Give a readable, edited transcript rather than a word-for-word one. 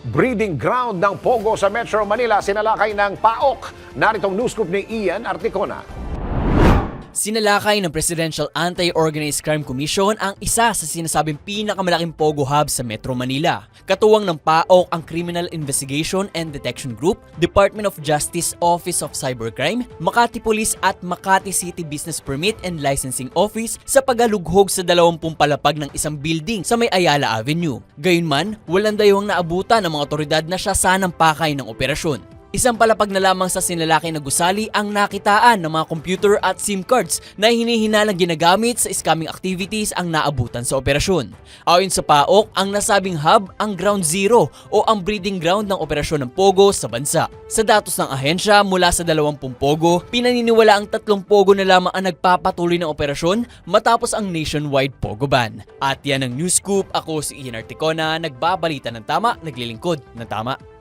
breeding ground ng Pogo sa Metro Manila sinalakay ng PAOK. Naritong news scoop ni Ian Articona. Sinalakay ng Presidential Anti-Organized Crime Commission ang isa sa sinasabing pinakamalaking Pogo hub sa Metro Manila. Katuwang ng PAOK ang Criminal Investigation and Detection Group, Department of Justice Office of Cybercrime, Makati Police at Makati City Business Permit and Licensing Office sa pagalughog sa 20 palapag ng isang building sa may Ayala Avenue. Gayunman, walang dayuhang naabutan ng mga otoridad na siya sanang pakay ng operasyon. Isang palapag na lamang sa sinalaki na gusali ang nakitaan ng mga computer at SIM cards na hinihinalang ginagamit sa scamming activities ang naabutan sa operasyon. Ayon sa PAOK, ang nasabing hub ang ground zero o ang breeding ground ng operasyon ng Pogo sa bansa. Sa datos ng ahensya, mula sa 20 Pogo, pinaniniwala ang 3 Pogo na lamang ang nagpapatuloy ng operasyon matapos ang nationwide Pogo ban. At yan ang news scoop. Ako si Ian Articona, nagbabalita ng tama, naglilingkod ng tama.